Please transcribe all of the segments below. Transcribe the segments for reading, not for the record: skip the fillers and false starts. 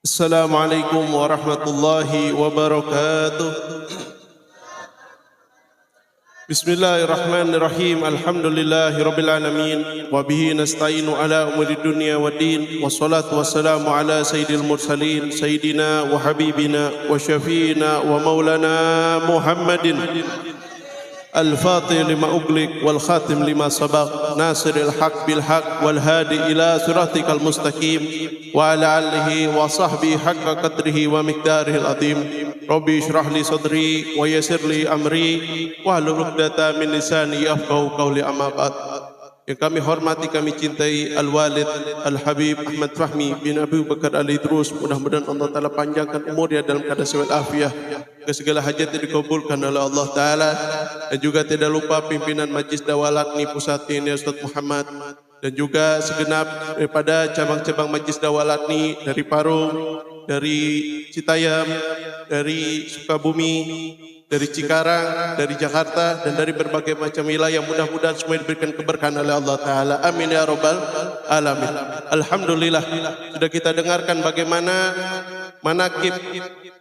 Assalamualaikum warahmatullahi wabarakatuh. Bismillahirrahmanirrahim. Alhamdulillahirabbil alamin wa bihi nasta'inu ala umuri dunya waddin. Wassalatu wassalamu ala sayyidil mursalin sayyidina wa habibina wa syafiina wa maulana Muhammadin al-fatih lima ughliq wal khatim lima sabaq nasiril haq bil haq wal hadi ila siratikal mustaqim wa ala alihi wa sahbihi haqqa qadrihi wa miqdarihil azim. Rabbi shrah li sadri wa yassir li amri wahlul 'uqdatam min lisani yafqahu qawli, amma ba'd. Yang kami hormati, kami cintai Al-Walid Al-Habib Ahmad Fahmi bin Abu Bakar Al-Idrus, mudah-mudahan Allah Ta'ala panjangkan umurnya dalam keadaan sehat afiah, ke segala hajatnya dikabulkan oleh Allah Ta'ala. Dan juga tidak lupa pimpinan Majlis Dakwah Lakni Pusat ini Ustaz Muhammad, dan juga segenap daripada cabang-cabang Majlis Dakwah Lakni dari Parung, dari Citayam, dari Sukabumi, dari Cikarang, dari Jakarta, dan dari berbagai macam wilayah. Mudah-mudahan semua diberikan keberkahan oleh Allah Ta'ala. Amin ya rabbal alamin. Alhamdulillah, sudah kita dengarkan bagaimana manaqib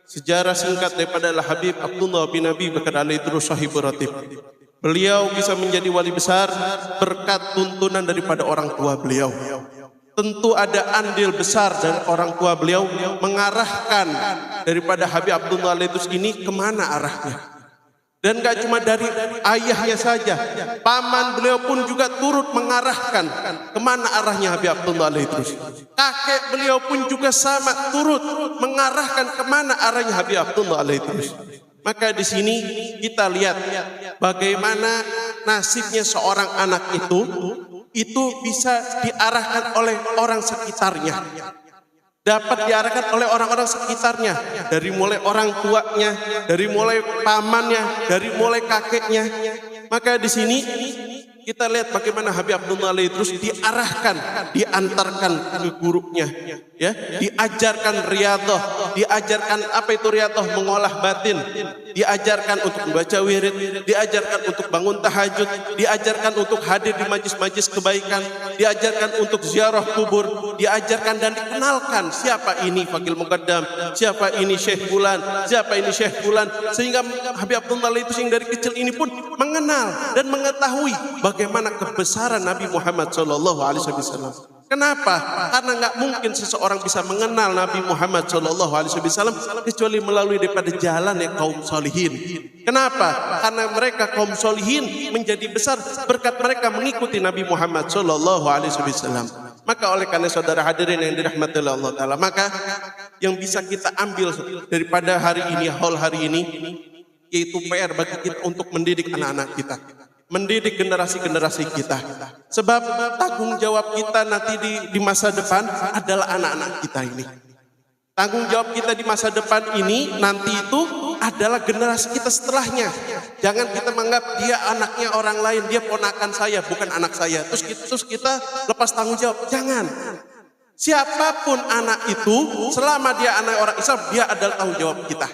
sejarah singkat daripada Al-Habib Abdullah bin Abi Bakar Al-Idrus Sahibur Ratib. Beliau bisa menjadi wali besar berkat tuntunan daripada orang tua beliau. Tentu ada andil besar dari orang tua beliau mengarahkan daripada Habib Abdullah Al-Idrus ini kemana arahnya. Dan gak cuma dari ayahnya saja, paman beliau pun juga turut mengarahkan kemana arahnya Habib Abdullah Al-Idrus. Kakek beliau pun juga sama, turut mengarahkan kemana arahnya Habib Abdullah Al-Idrus. Maka di sini kita lihat bagaimana nasibnya seorang anak itu bisa diarahkan oleh orang sekitarnya, dapat diarahkan oleh orang-orang sekitarnya, dari mulai orang tuanya, dari mulai pamannya, dari mulai kakeknya. Maka di sini kita lihat bagaimana Habib Abdullah Al-Idrus diarahkan, diantarkan ke gurunya, ya, diajarkan riyadhah, diajarkan apa itu riyadhah, mengolah batin, diajarkan untuk membaca wirid, diajarkan untuk bangun tahajud, diajarkan untuk hadir di majlis-majlis kebaikan, diajarkan untuk ziarah kubur, diajarkan dan dikenalkan siapa ini Faqih Muqaddam, siapa ini Syekh Fulan, siapa ini Syekh Fulan, sehingga Habib Abdullah Al-Idrus yang dari kecil ini pun mengenal dan mengetahui bagaimana kebesaran Nabi Muhammad SAW. Kenapa? Karena nggak mungkin seseorang bisa mengenal Nabi Muhammad SAW kecuali melalui daripada jalan yang kaum solihin. Kenapa? Karena mereka kaum solihin menjadi besar berkat mereka mengikuti Nabi Muhammad SAW. Maka oleh karena saudara hadirin yang dirahmati oleh Allah Ta'ala, maka yang bisa kita ambil daripada hari ini, haul hari ini, yaitu PR bagi kita untuk mendidik anak-anak kita, mendidik generasi-generasi kita. Sebab tanggung jawab kita nanti di masa depan adalah anak-anak kita ini. Tanggung jawab kita di masa depan ini nanti itu adalah generasi kita setelahnya. Jangan kita menganggap dia anaknya orang lain, dia ponakan saya, bukan anak saya. Terus kita lepas tanggung jawab. Jangan. Siapapun anak itu, selama dia anak orang Islam, dia adalah tanggung jawab kita.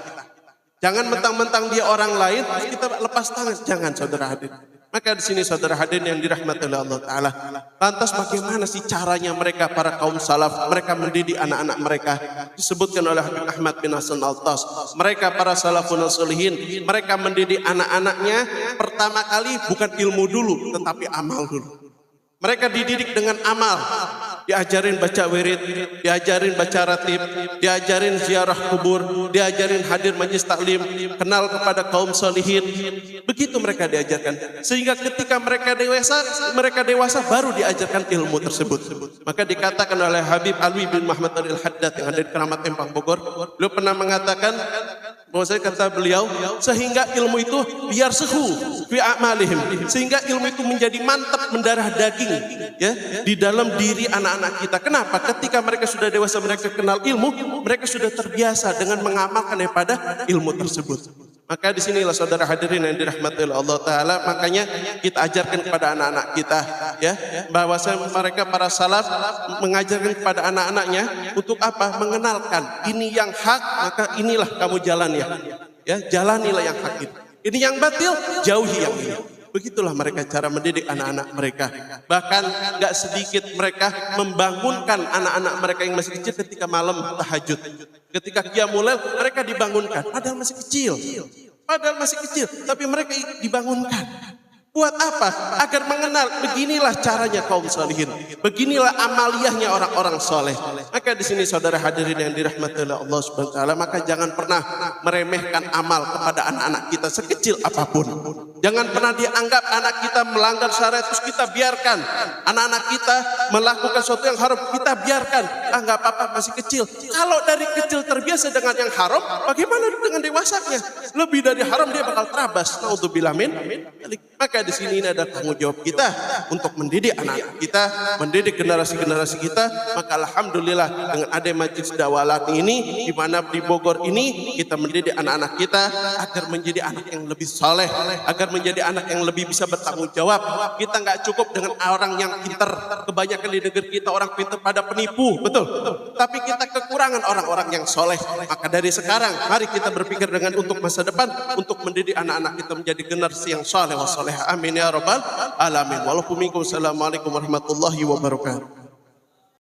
Jangan mentang-mentang dia orang lain, terus kita lepas tangan. Jangan, saudara hadirin. Maka di sini saudara hadirin yang dirahmati oleh Allah Ta'ala, lantas bagaimana sih caranya mereka para kaum salaf, mereka mendidik anak-anak mereka? Disebutkan oleh Habib Ahmad bin Hasan Al-Tas, mereka para salafun al-solihin, mereka mendidik anak-anaknya pertama kali bukan ilmu dulu, tetapi amal dulu. Mereka dididik dengan amal, diajarin baca wirid, diajarin baca ratib, diajarin ziarah kubur, diajarin hadir majlis taklim, kenal kepada kaum solihin. Begitu mereka diajarkan, sehingga ketika mereka dewasa baru diajarkan ilmu tersebut. Maka dikatakan oleh Habib Alwi bin Muhammad Al-Haddad yang ada di Keramat Empang Bogor, beliau pernah mengatakan bahwasanya kata beliau, sehingga ilmu itu biar sehu fi a'malihim, sehingga ilmu itu menjadi mantap mendarah daging, ya, di dalam diri anak-anak kita. Kenapa? Ketika mereka sudah dewasa, mereka kenal ilmu, mereka sudah terbiasa dengan mengamalkan daripada ilmu tersebut. Maka di sinilah saudara hadirin yang dirahmati oleh Allah Ta'ala, makanya kita ajarkan kepada anak-anak kita, ya, bahwasanya mereka para salaf mengajarkan kepada anak-anaknya untuk apa? Mengenalkan ini yang hak, maka inilah kamu jalan, ya, jalanilah yang hak itu. Ini yang batil, jauhi yang ini. Begitulah mereka cara mendidik anak-anak mereka. Bahkan nggak sedikit mereka membangunkan anak-anak mereka yang masih kecil ketika malam tahajud. Ketika qiyamul lail mereka dibangunkan, padahal masih kecil. Padahal masih kecil, tapi mereka dibangunkan. Buat apa? Agar mengenal beginilah caranya kaum salihin. Beginilah amaliyahnya orang-orang soleh. Maka di sini saudara hadirin yang dirahmati oleh Allah Subhanahu wa taala, maka jangan pernah meremehkan amal kepada anak-anak kita sekecil apapun. Jangan pernah dianggap anak kita melanggar syariat terus kita biarkan. Anak-anak kita melakukan sesuatu yang haram, kita biarkan. Ah, enggak apa-apa, masih kecil. Kalau dari kecil terbiasa dengan yang haram, bagaimana dengan dewasanya? Lebih dari haram dia bakal terabas. Naudzubillah min. Maka di sini ini ada tanggung jawab kita untuk mendidik anak kita, mendidik generasi-generasi kita. Maka alhamdulillah dengan ada majlis dawalat ini, di mana di Bogor ini kita mendidik anak-anak kita agar menjadi anak yang lebih soleh, agar menjadi anak yang lebih bisa bertanggung jawab. Kita nggak cukup dengan orang yang pintar. Kebanyakan di negeri kita orang pintar pada penipu, betul. Tapi kita kekurangan orang-orang yang soleh. Maka dari sekarang mari kita berpikir dengan untuk masa depan, untuk mendidik anak-anak kita menjadi generasi yang soleh wa soleh. Amin ya rabbal alamin. Assalamualaikum warahmatullahi wabarakatuh.